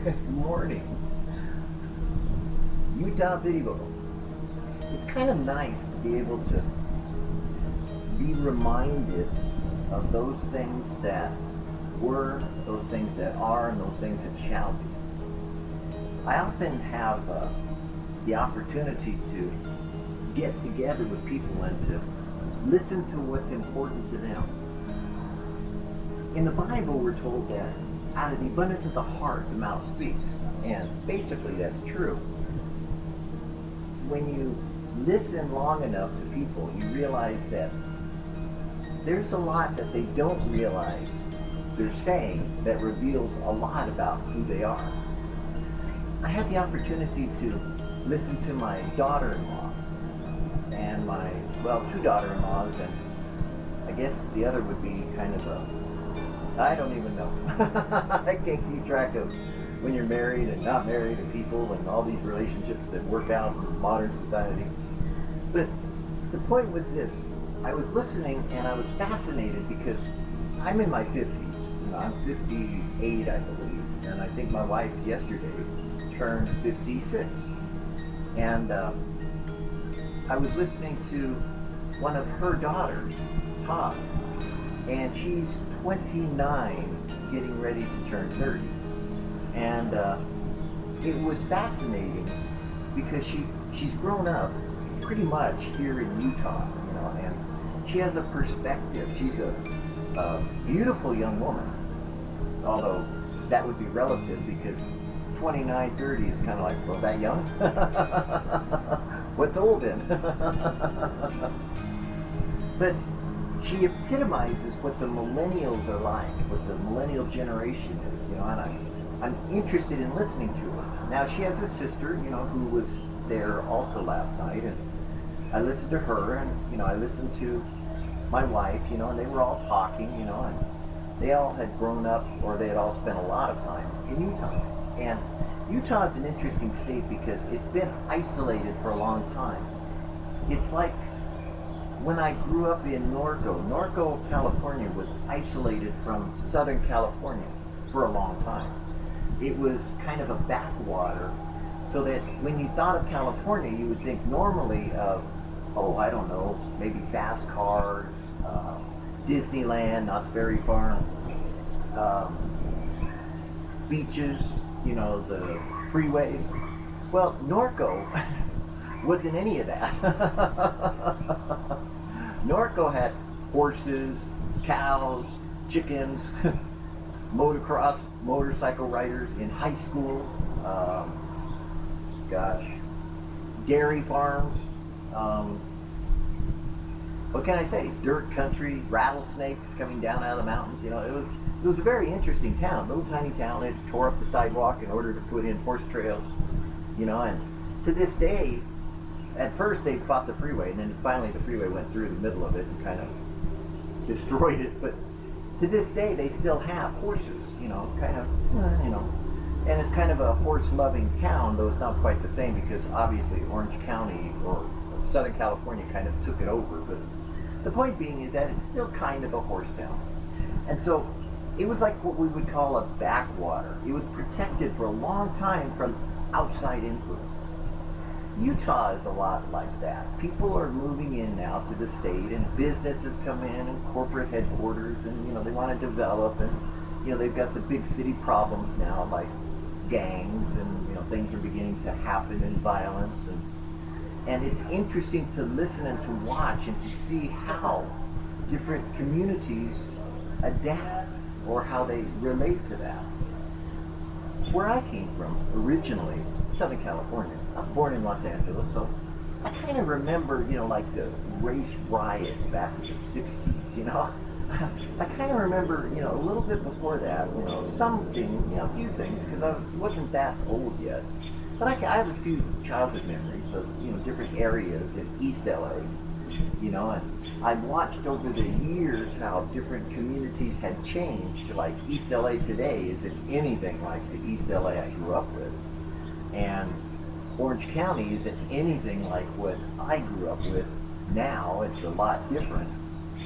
Good morning. Utah VidDevo. It's kind of nice to be able to be reminded of those things that were, those things that are, and those things that shall be. I often have the opportunity to get together with people and to listen to what's important to them. In the Bible, we're told that out of the abundance of the heart, the mouth speaks. And basically, that's true. When you listen long enough to people, you realize that there's a lot that they don't realize they're saying that reveals a lot about who they are. I had the opportunity to listen to my daughter-in-law and two daughter-in-laws, and I guess the other would be kind of I don't even know. I can't keep track of when you're married and not married and people and all these relationships that work out in modern society. But the point was this. I was listening and I was fascinated because I'm in my 50s. I'm 58, I believe. And I think my wife yesterday turned 56. And I was listening to one of her daughters talk. And she's 29, getting ready to turn 30. And it was fascinating because she's grown up pretty much here in Utah, and she has a perspective. She's a beautiful young woman, although that would be relative because 29, 30 is kind of like, well, that young? What's old then? But she epitomizes what the millennials are like, what the millennial generation is, and I'm interested in listening to her. Now, she has a sister, who was there also last night, and I listened to her, and, I listened to my wife, and they were all talking, and they all had grown up, or they had all spent a lot of time in Utah. And Utah is an interesting state because it's been isolated for a long time. It's like when I grew up in Norco, California was isolated from Southern California for a long time. It was kind of a backwater, so that when you thought of California, you would think normally of, I don't know, maybe fast cars, Disneyland, Knott's Berry Farm, beaches, the freeways. Well, Norco wasn't any of that. Norco had horses, cows, chickens, motocross, motorcycle riders in high school, dairy farms, what can I say, dirt country, rattlesnakes coming down out of the mountains. It was a very interesting town, little tiny town. It tore up the sidewalk in order to put in horse trails, and to this day, at first they fought the freeway, and then finally the freeway went through the middle of it and kind of destroyed it. But to this day, they still have horses, and it's kind of a horse-loving town, though it's not quite the same because obviously Orange County or Southern California kind of took it over. But the point being is that it's still kind of a horse town. And so it was like what we would call a backwater. It was protected for a long time from outside influences. Utah is a lot like that. People are moving in now to the state, and businesses come in, and corporate headquarters, and they want to develop, and they've got the big city problems now, like gangs, and things are beginning to happen in violence, and it's interesting to listen and to watch and to see how different communities adapt or how they relate to that. Where I came from originally, Southern California. I was born in Los Angeles, so I kind of remember, like the race riots back in the 60s, I kind of remember, a little bit before that, something, a few things, because I wasn't that old yet. But I have a few childhood memories of, different areas in East LA, and I've watched over the years how different communities had changed. Like East LA today isn't anything like the East LA I grew up with. And Orange County isn't anything like what I grew up with now. It's a lot different.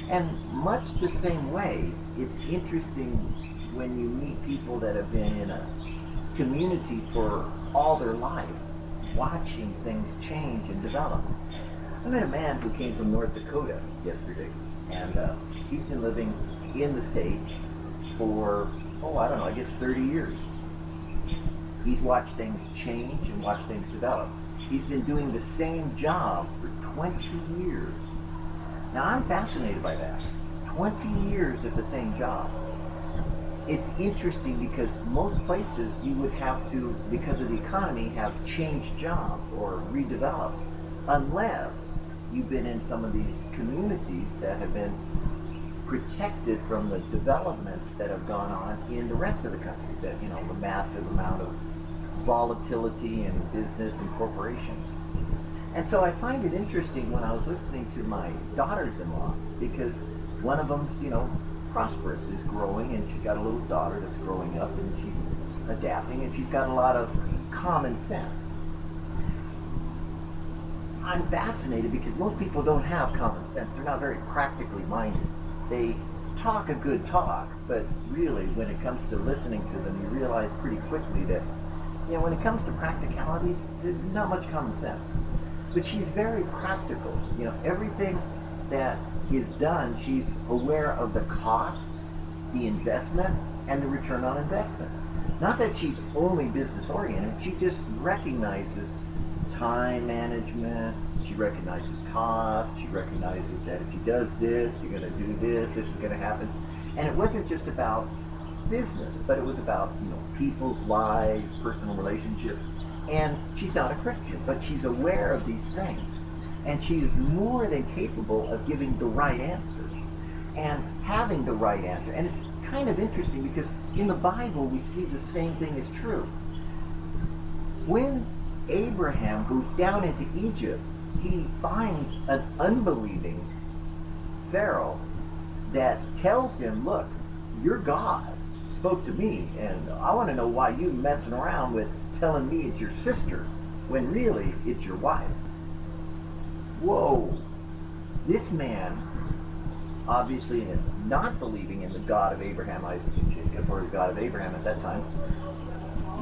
And much the same way, it's interesting when you meet people that have been in a community for all their life, watching things change and develop. I met a man who came from North Dakota yesterday, and he's been living in the state for, I don't know, I guess 30 years. He's watched things change and watched things develop. He's been doing the same job for 20 years. Now, I'm fascinated by that. 20 years at the same job. It's interesting because most places you would have to, because of the economy, have changed jobs or redeveloped, unless you've been in some of these communities that have been protected from the developments that have gone on in the rest of the country, that, the massive amount of volatility in business and corporations. And so I find it interesting when I was listening to my daughters-in-law, because one of them's, prosperous, is growing, and she's got a little daughter that's growing up, and she's adapting, and she's got a lot of common sense. I'm fascinated because most people don't have common sense. They're not very practically minded. They talk a good talk, but really when it comes to listening to them, you realize pretty quickly that, when it comes to practicalities, there's not much common sense. But she's very practical. Everything that is done, she's aware of the cost, the investment, and the return on investment. Not that she's only business oriented, she just recognizes time management, she recognizes cost, she recognizes that if she does this, you're going to do this, this is going to happen. And it wasn't just about business, but it was about, people's lives, personal relationships. And she's not a Christian, but she's aware of these things. And she is more than capable of giving the right answer and having the right answer. And it's kind of interesting because in the Bible we see the same thing is true. When Abraham goes down into Egypt, he finds an unbelieving Pharaoh that tells him, look, your God spoke to me, and I want to know why you messing around with telling me it's your sister when really it's your wife. Whoa. This man, obviously not believing in the God of Abraham, Isaac, and Jacob, or the God of Abraham at that time,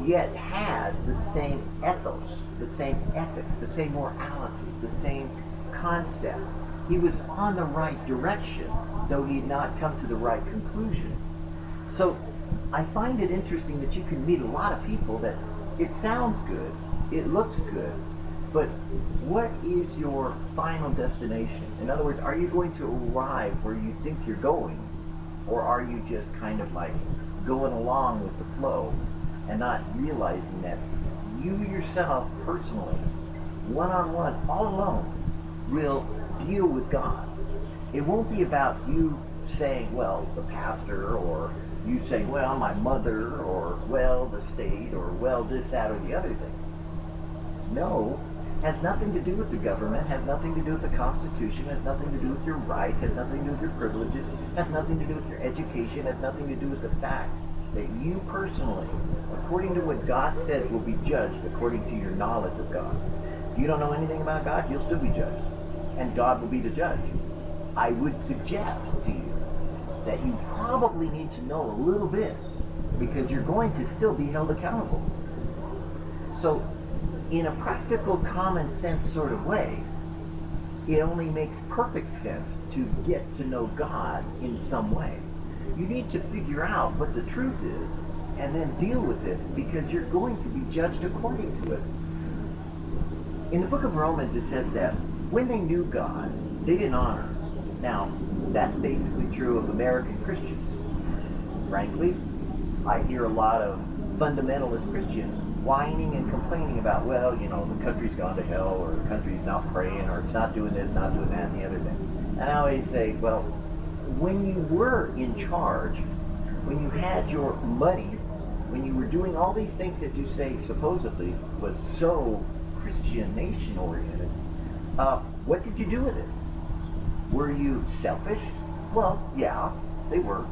yet had the same ethos, the same ethics, the same morality, the same concept. He was on the right direction, though he had not come to the right conclusion. So I find it interesting that you can meet a lot of people that it sounds good, it looks good, but what is your final destination? In other words, are you going to arrive where you think you're going, or are you just kind of like going along with the flow and not realizing that you yourself personally, one-on-one, all alone, will deal with God? It won't be about you saying, well, the pastor, or you saying, well, my mother, or well, the state, or well, this, that, or the other thing. No, has nothing to do with the government, has nothing to do with the Constitution, has nothing to do with your rights, has nothing to do with your privileges, has nothing to do with your education, has nothing to do with the fact that you personally, according to what God says, will be judged according to your knowledge of God. If you don't know anything about God, you'll still be judged, and God will be the judge. I would suggest to you that you probably need to know a little bit, because you're going to still be held accountable. So, in a practical, common sense sort of way, it only makes perfect sense to get to know God in some way. You need to figure out what the truth is and then deal with it, because you're going to be judged according to it. In the book of Romans, it says that when they knew God, they didn't honor him. Now, that's basically true of American Christians. Frankly, I hear a lot of fundamentalist Christians whining and complaining about, well, the country's gone to hell, or the country's not praying, or it's not doing this, not doing that, and the other thing. And I always say, well, when you were in charge, when you had your money, when you were doing all these things that you say supposedly was so Christian nation oriented, what did you do with it? Were you selfish? Well, yeah, they were.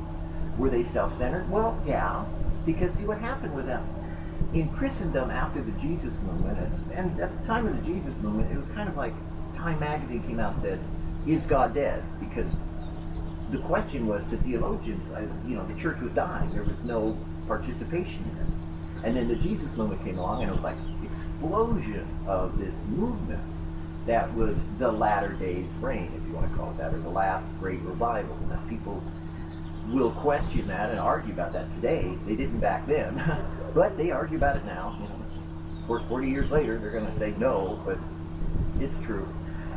Were they self-centered? Well, yeah, because see what happened with them. In Christendom, after the Jesus movement, and at the time of the Jesus movement, it was kind of like Time magazine came out and said, is God dead? Because the question was to theologians, the church was dying. There was no participation in it. And then the Jesus movement came along, and it was like explosion of this movement that was the latter days reign, if you want to call it that, or the last great revival. Now, people will question that and argue about that today. They didn't back then, but they argue about it now. You know, of course, 40 years later, they're going to say no, but it's true.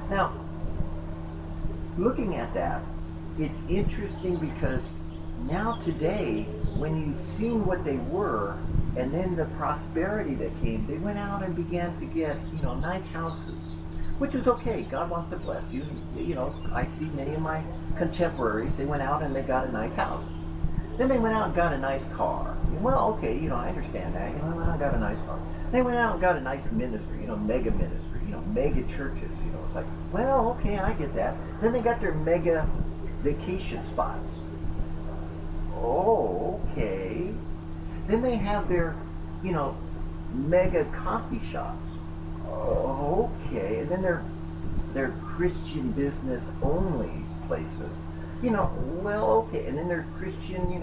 Now, looking at that, it's interesting because now today, when you've seen what they were, and then the prosperity that came, they went out and began to get, nice houses, which is okay. God wants to bless you. I see many of my contemporaries, they went out and they got a nice house. Then they went out and got a nice car. Well, okay, I understand that. They went out and got a nice car. They went out and got a nice ministry, mega ministry, mega churches. It's like, well, okay, I get that. Then they got their mega vacation spots. Oh, okay. Then they have their, mega coffee shops. Oh, okay. And then they're Christian business only places. Well, okay. And then they're Christian,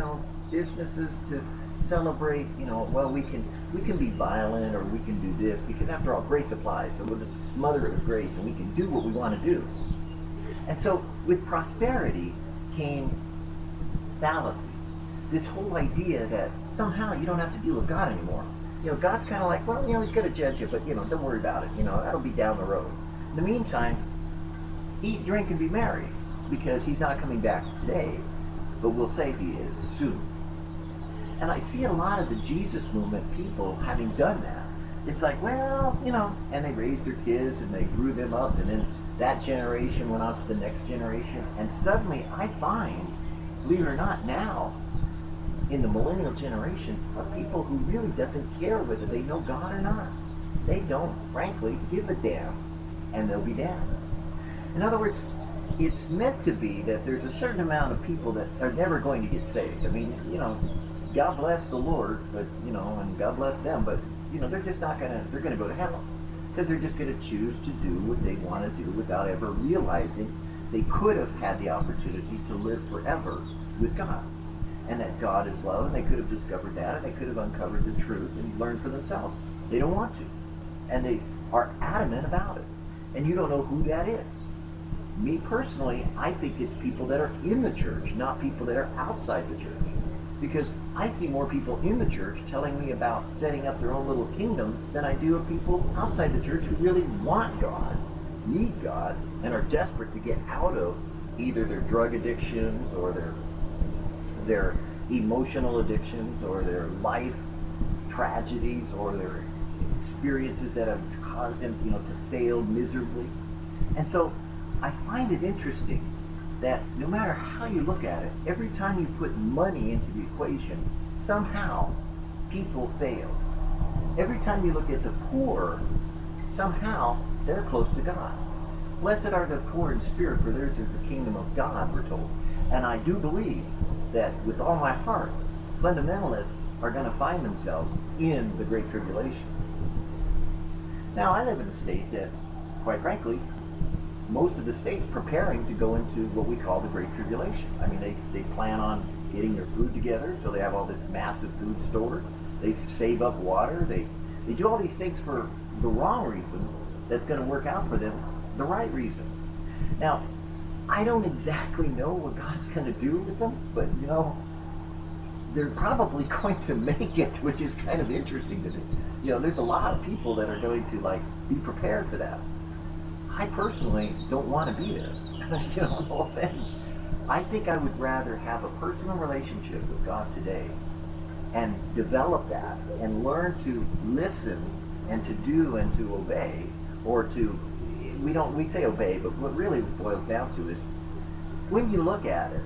businesses to celebrate, well, we can be violent, or we can do this, because after all, grace applies. So we'll just smother it with grace, and we can do what we want to do. And so with prosperity came fallacy. This whole idea that somehow you don't have to deal with God anymore. God's kind of like, well, he's going to judge you, but, don't worry about it. That'll be down the road. In the meantime, eat, drink, and be merry, because he's not coming back today, but we'll say he is soon. And I see a lot of the Jesus movement people having done that. It's like, well, and they raised their kids, and they grew them up, and then that generation went on to the next generation, and suddenly I find, believe it or not, now, in the millennial generation, are people who really doesn't care whether they know God or not. They don't, frankly, give a damn, and they'll be damned. In other words, it's meant to be that there's a certain amount of people that are never going to get saved. I mean, God bless the Lord, but, and God bless them, but, they're just not they're going to go to hell. Because they're just going to choose to do what they want to do without ever realizing they could have had the opportunity to live forever with God. And that God is love, and they could have discovered that, and they could have uncovered the truth and learned for themselves. They don't want to. And they are adamant about it. And you don't know who that is. Me personally, I think it's people that are in the church, not people that are outside the church. Because I see more people in the church telling me about setting up their own little kingdoms than I do of people outside the church who really want God, need God, and are desperate to get out of either their drug addictions or their emotional addictions or their life tragedies or their experiences that have caused them, to fail miserably. And so I find it interesting that no matter how you look at it, every time you put money into the equation, somehow people fail. Every time you look at the poor, somehow they're close to God. Blessed are the poor in spirit, for theirs is the kingdom of God, we're told. And I do believe that with all my heart, fundamentalists are going to find themselves in the Great Tribulation. Now, I live in a state that, quite frankly, most of the states preparing to go into what we call the Great Tribulation. I mean, they plan on getting their food together, so they have all this massive food stored. They save up water. They do all these things for the wrong reason that's going to work out for them the right reason. Now, I don't exactly know what God's going to do with them, but, they're probably going to make it, which is kind of interesting to me. There's a lot of people that are going to, be prepared for that. I personally don't want to be there. No offense. I think I would rather have a personal relationship with God today and develop that and learn to listen and to do and to obey, or to, we say obey, but what really boils down to is, when you look at it,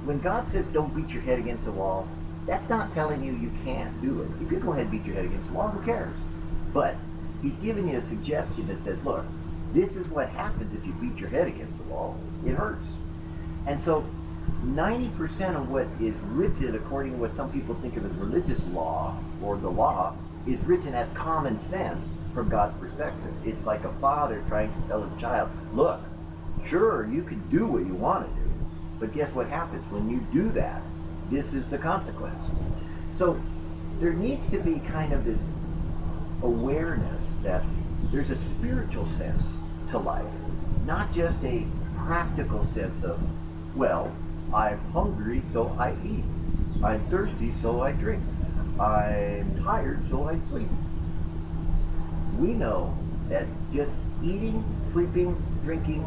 when God says don't beat your head against the wall, that's not telling you you can't do it. You could go ahead and beat your head against the wall, who cares? But he's giving you a suggestion that says, look, this is what happens if you beat your head against the wall. It hurts. And so 90% of what is written, according to what some people think of as religious law, or the law, is written as common sense from God's perspective. It's like a father trying to tell his child, look, sure, you can do what you want to do, but guess what happens when you do that? This is the consequence. So there needs to be kind of this awareness that there's a spiritual sense to life, not just a practical sense of, well, I'm hungry, so I eat. I'm thirsty, so I drink. I'm tired, so I sleep. We know that just eating, sleeping, drinking,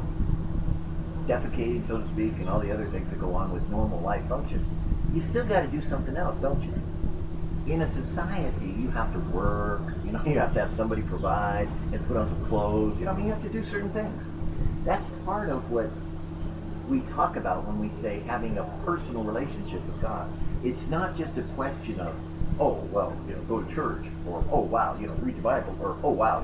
defecating, so to speak, and all the other things that go on with normal life functions, you still got to do something else, don't you? In a society, you have to work, you have to have somebody provide and put on some clothes, you have to do certain things. That's part of what we talk about when we say having a personal relationship with God. It's not just a question of, oh, well, go to church, or, oh, wow, read the Bible, or, oh, wow,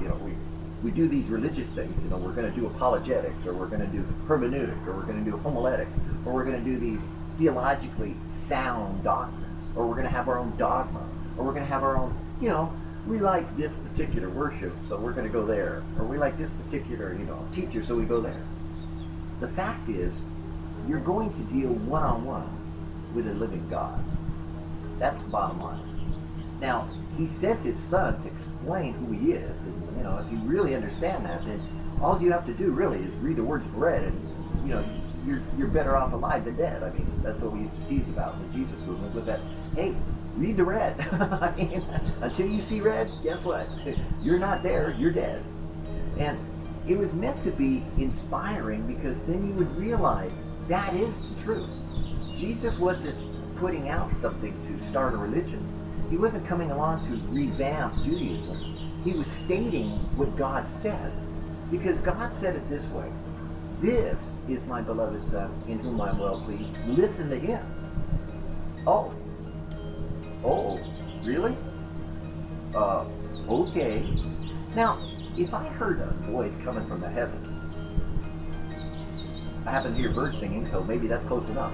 we do these religious things, we're going to do apologetics, or we're going to do hermeneutic, or we're going to do homiletic, or we're going to do these theologically sound doctrines, or we're going to have our own dogma, or we're going to have our own, we like this particular worship, so we're going to go there, or we like this particular, teacher, so we go there. The fact is, you're going to deal one-on-one with a living God. That's the bottom line. Now, he sent his son to explain who he is, and if you really understand that, then all you have to do really is read the words of bread, and you're better off alive than dead. I mean, that's what we used to tease about in the Jesus movement, was that, hey, read the red. I mean, until you see red, guess what? You're not there, you're dead. And it was meant to be inspiring, because then you would realize that is the truth. Jesus wasn't putting out something to start a religion. He wasn't coming along to revamp Judaism. He was stating what God said, because God said it this way: "This is my beloved Son, in whom I am well pleased. Listen to him." Oh, really? Okay. Now, if I heard a voice coming from the heavens, I happen to hear birds singing, so maybe that's close enough.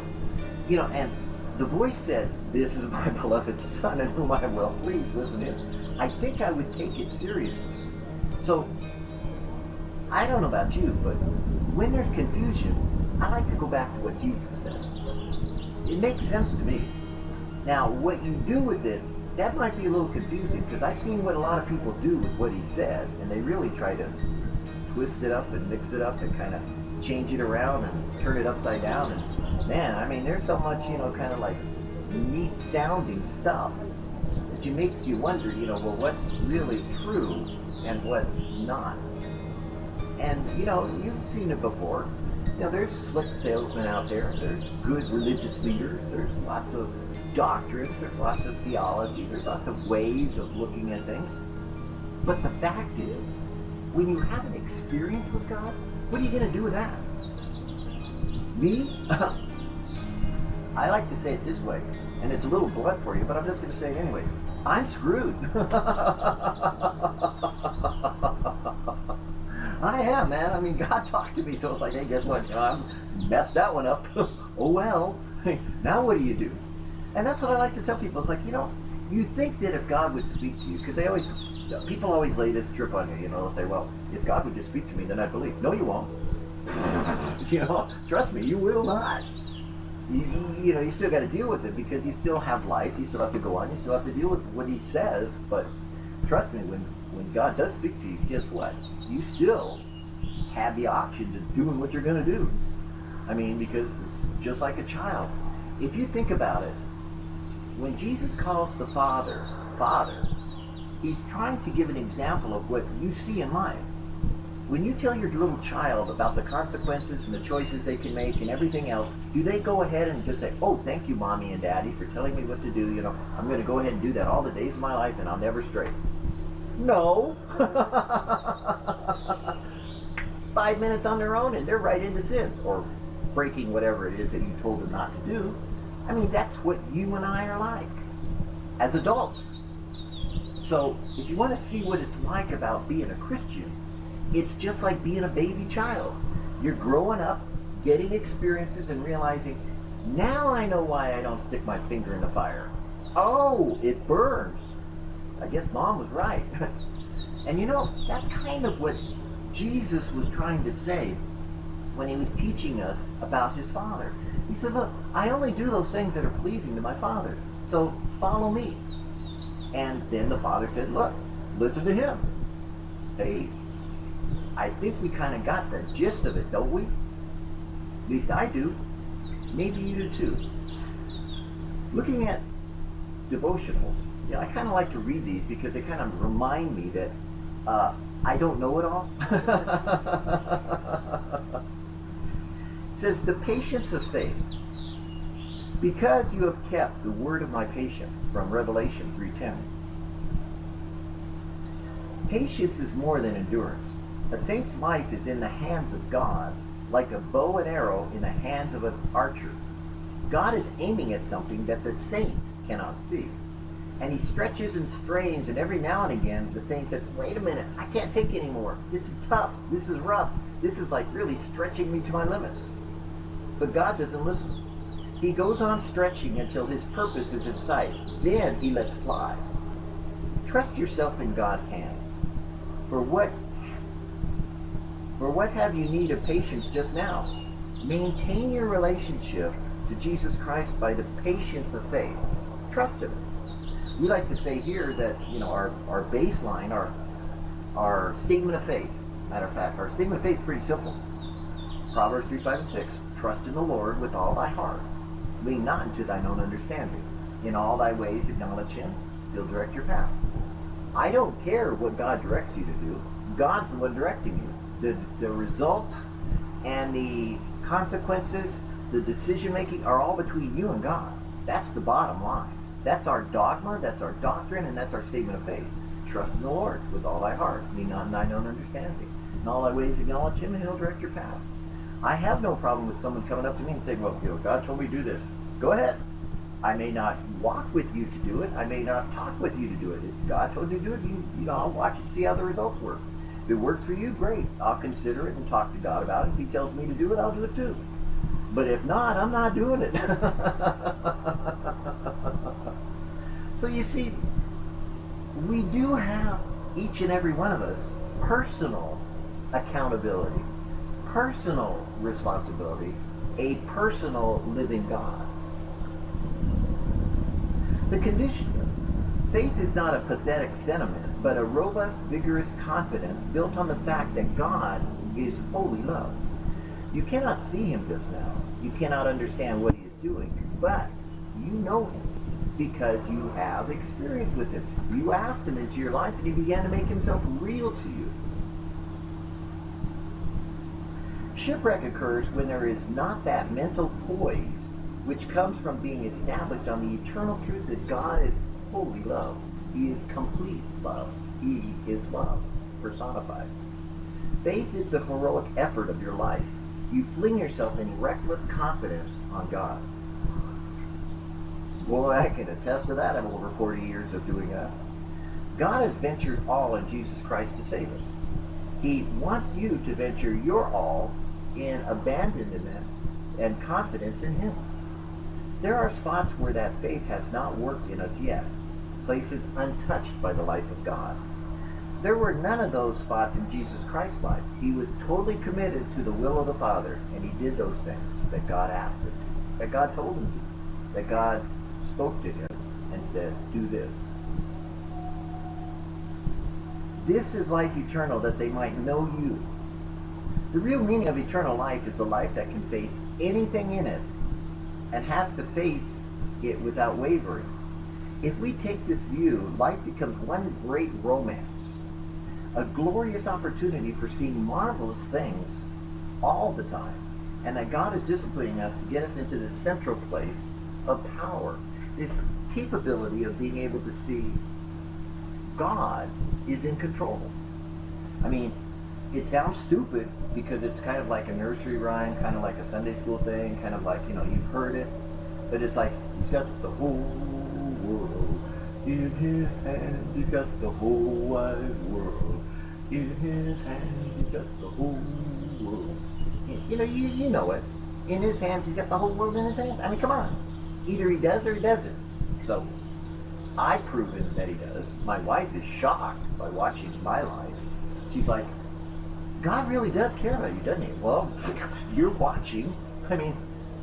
And the voice said, "This is my beloved Son, in whom I am well pleased. Listen to him." I think I would take it seriously. So, I don't know about you, but when there's confusion, I like to go back to what Jesus said. It makes sense to me. Now, what you do with it, that might be a little confusing, because I've seen what a lot of people do with what he said, and they really try to twist it up and mix it up and kind of change it around and turn it upside down. And man, I mean, there's so much, kind of like neat sounding stuff that it makes you wonder, well, what's really true and what's not. And, you've seen it before. There's slick salesmen out there. There's good religious leaders. There's lots of doctrines. There's lots of theology. There's lots of ways of looking at things. But the fact is, when you have an experience with God, what are you going to do with that? Me? I like to say it this way, and it's a little blunt for you, but I'm just going to say it anyway. I'm screwed. I am, man. I mean, God talked to me, so it's like, hey, guess what? I messed that one up. Oh, well. Now what do you do? And that's what I like to tell people. It's like, you think that if God would speak to you, because people always lay this trip on you, they'll say, well, if God would just speak to me, then I'd believe. No, you won't. Trust me, you will not. You still got to deal with it, because you still have life, you still have to go on, you still have to deal with what he says. But trust me, when God does speak to you, guess what? You still have the option of doing what you're going to do. I mean, because it's just like a child. If you think about it, when Jesus calls the Father, Father, he's trying to give an example of what you see in life. When you tell your little child about the consequences and the choices they can make and everything else, do they go ahead and just say, oh, thank you, Mommy and Daddy, for telling me what to do. I'm going to go ahead and do that all the days of my life and I'll never stray. No. 5 minutes on their own and they're right into sin, or breaking whatever it is that you told them not to do. I mean, that's what you and I are like as adults. So if you want to see what it's like about being a Christian, it's just like being a baby child. You're growing up, getting experiences, and realizing, now I know why I don't stick my finger in the fire. Oh, it burns. I guess Mom was right. And that's kind of what Jesus was trying to say when he was teaching us about his Father. He said, look, I only do those things that are pleasing to my Father, so follow me. And then the father said, look, listen to him. Hey, I think we kind of got the gist of it, don't we? At least I do. Maybe you do too. Looking at devotionals, I kind of like to read these because they kind of remind me that I don't know it all. It says, the patience of faith. Because you have kept the word of my patience, from Revelation 3:10. Patience is more than endurance. A saint's life is in the hands of God, like a bow and arrow in the hands of an archer. God is aiming at something that the saint cannot see. And he stretches and strains, and every now and again the saint says, wait a minute, I can't take it anymore. This is tough. This is rough. This is like really stretching me to my limits. But God doesn't listen. He goes on stretching until his purpose is in sight. Then he lets fly. Trust yourself in God's hands. For what have you need of patience just now? Maintain your relationship to Jesus Christ by the patience of faith. Trust him. We like to say here that, our baseline, our statement of faith. Matter of fact, our statement of faith is pretty simple. Proverbs 3:5-6. Trust in the Lord with all thy heart. Lean not into thine own understanding. In all thy ways acknowledge him. He'll direct your path. I don't care what God directs you to do. God's the one directing you. The results and the consequences, the decision making are all between you and God. That's the bottom line. That's our dogma, that's our doctrine, and that's our statement of faith. Trust in the Lord with all thy heart. Lean not in thine own understanding. In all thy ways acknowledge him, and he'll direct your path. I have no problem with someone coming up to me and saying, well, God told me to do this. Go ahead. I may not walk with you to do it. I may not talk with you to do it. If God told you to do it, I'll watch and see how the results work. If it works for you, great. I'll consider it and talk to God about it. If he tells me to do it, I'll do it too. But if not, I'm not doing it. So you see, we do have, each and every one of us, personal accountability, personal responsibility, a personal living God. The condition, faith is not a pathetic sentiment, but a robust, vigorous confidence built on the fact that God is holy love. You cannot see him just now. You cannot understand what he is doing, but you know him because you have experience with him. You asked him into your life and he began to make himself real to you. Shipwreck occurs when there is not that mental poise which comes from being established on the eternal truth that God is holy love. He is complete love. He is love personified. Faith is the heroic effort of your life. You fling yourself in reckless confidence on God. Boy, I can attest to that. I'm over 40 years of doing that. God has ventured all in Jesus Christ to save us. He wants you to venture your all in abandonment and confidence in him. There are spots where that faith has not worked in us yet, places untouched by the life of God. There were none of those spots in Jesus Christ's life. He was totally committed to the will of the Father, and he did those things that God asked him to, that God told him to, that God spoke to him and said, do this. This is life eternal, that they might know you. The real meaning of eternal life is a life that can face anything in it and has to face it without wavering. If we take this view, life becomes one great romance, a glorious opportunity for seeing marvelous things all the time, and that God is disciplining us to get us into this central place of power, this capability of being able to see God is in control. I mean, it sounds stupid because it's kind of like a nursery rhyme, kind of like a Sunday school thing, kind of like, you've heard it, but it's like he's got the whole world in his hands. He's got the whole wide world in his hands. He's got the whole world. You know it. In his hands, he's got the whole world in his hands. I mean, come on. Either he does or he doesn't. So, I've proven that he does. My wife is shocked by watching my life. She's like, God really does care about you, doesn't he? Well, you're watching. I mean,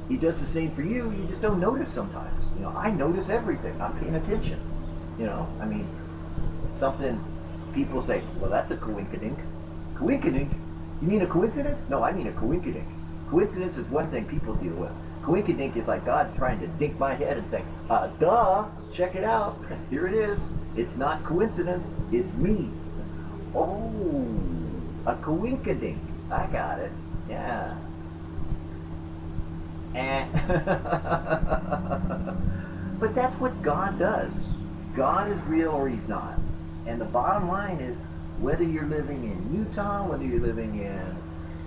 he does the same for you. You just don't notice sometimes. I notice everything. I'm paying attention. You know, I mean, something people say, well, that's a coinkydink. Coinkydink? You mean a coincidence? No, I mean a coinkydink. Coincidence is one thing people deal with. Coinkydink is like God trying to dink my head and saying, duh, check it out. Here it is. It's not coincidence, it's me. Oh, a coinkydink. I got it. Yeah. And but that's what God does. God is real or he's not. And the bottom line is, whether you're living in Utah, whether you're living in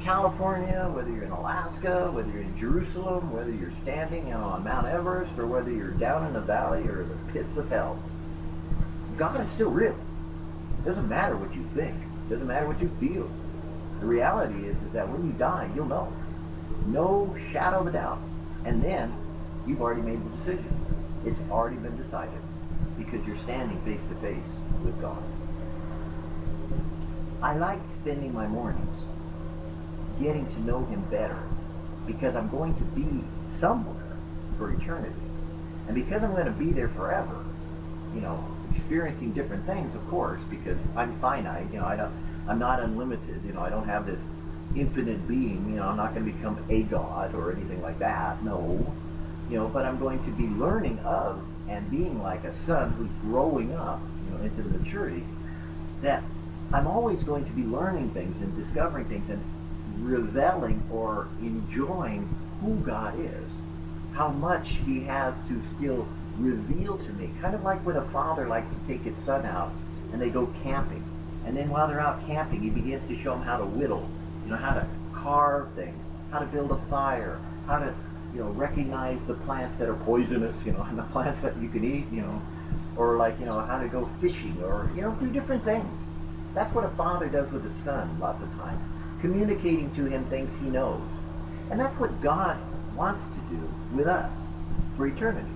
California, whether you're in Alaska, whether you're in Jerusalem, whether you're standing on Mount Everest, or whether you're down in the valley or the pits of hell, God is still real. It doesn't matter what you think. It doesn't matter what you feel. The reality is that when you die, you'll know. No shadow of a doubt. And then you've already made the decision. It's already been decided because you're standing face to face with God. I like spending my mornings getting to know him better because I'm going to be somewhere for eternity. And because I'm going to be there forever, you know, experiencing different things, of course, because I'm finite, you know, I'm not unlimited, you know, I don't have this infinite being, you know, I'm not going to become a god or anything like that, no, you know, but I'm going to be learning of and being like a son who's growing up, you know, into the maturity, that I'm always going to be learning things and discovering things and reveling or enjoying who God is, how much he has to still reveal to me, kind of like when a father likes to take his son out and they go camping, and then while they're out camping he begins to show them how to whittle, you know, how to carve things, how to build a fire, how to, you know, recognize the plants that are poisonous, you know, and the plants that you can eat, you know, or like, you know, how to go fishing, or, you know, do different things. That's what a father does with his son lots of times, communicating to him things he knows. And that's what God wants to do with us for eternity.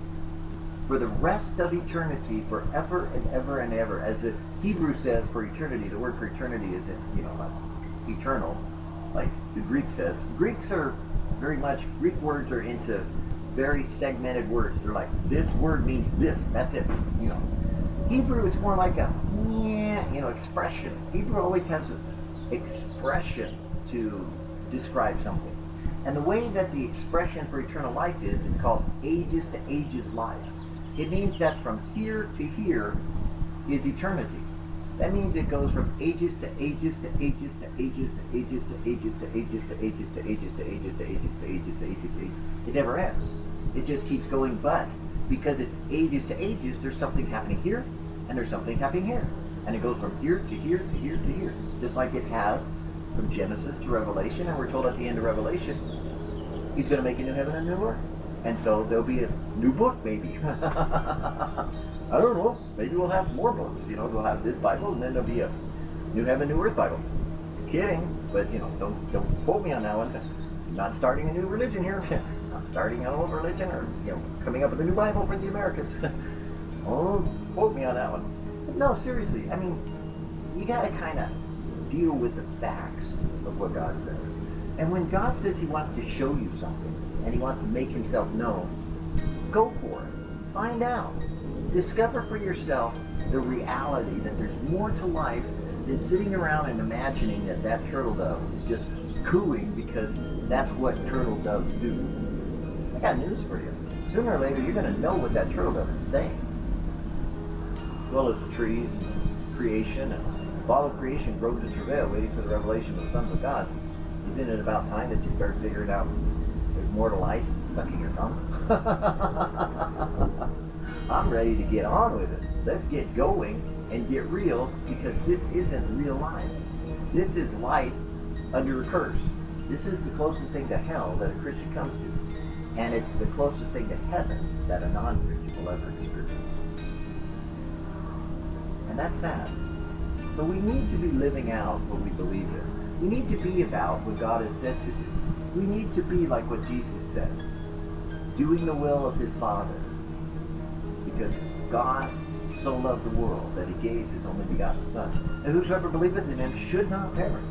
For the rest of eternity, forever and ever and ever. As the Hebrew says for eternity, the word for eternity is, you know, like eternal, like the Greek says. Greeks are very much, Greek words are into very segmented words. They're like, this word means this, that's it, you know. Hebrew is more like a, you know, expression. Hebrew always has an expression to describe something. And the way that the expression for eternal life is, it's called ages to ages life. It means that from here to here is eternity. That means it goes from ages to ages to ages to ages to ages to ages to ages to ages to ages to ages to ages to ages to ages to ages. It never ends. It just keeps going, but because it's ages to ages, there's something happening here, and there's something happening here. And it goes from here to here to here to here. Just like it has from Genesis to Revelation, and we're told at the end of Revelation, he's going to make a new heaven and a new earth. And so there'll be a new book, maybe. I don't know. Maybe we'll have more books. You know, we'll have this Bible, and then there'll be a new heaven, new earth Bible. Kidding, but you know, don't quote me on that one. I'm not starting a new religion here. Not starting an old religion, or you know, coming up with a new Bible for the Americans. Oh, quote me on that one. But no, seriously. I mean, you got to kind of deal with the facts of what God says. And when God says he wants to show you something, and he wants to make himself known, go for it. Find out. Discover for yourself the reality that there's more to life than sitting around and imagining that that turtle dove is just cooing because that's what turtle doves do. I got news for you. Sooner or later, you're going to know what that turtle dove is saying. As well as the trees and creation, and all of creation grows in travail, waiting for the revelation of the sons of God. Isn't it about time that you start figuring out there's more to life than sucking your thumb? I'm ready to get on with it. Let's get going and get real, because this isn't real life. This is life under a curse. This is the closest thing to hell that a Christian comes to. And it's the closest thing to heaven that a non-Christian will ever experience. And that's sad. So we need to be living out what we believe in. We need to be about what God has said to do. We need to be like what Jesus said, doing the will of his Father. Because God so loved the world that he gave his only begotten Son. And whosoever believeth in him should not perish.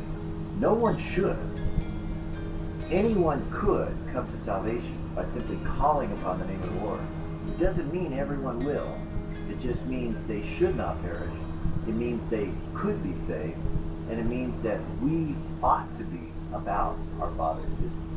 No one should. Anyone could come to salvation by simply calling upon the name of the Lord. It doesn't mean everyone will. It just means they should not perish. It means they could be saved. And it means that we ought to be about our Father's business.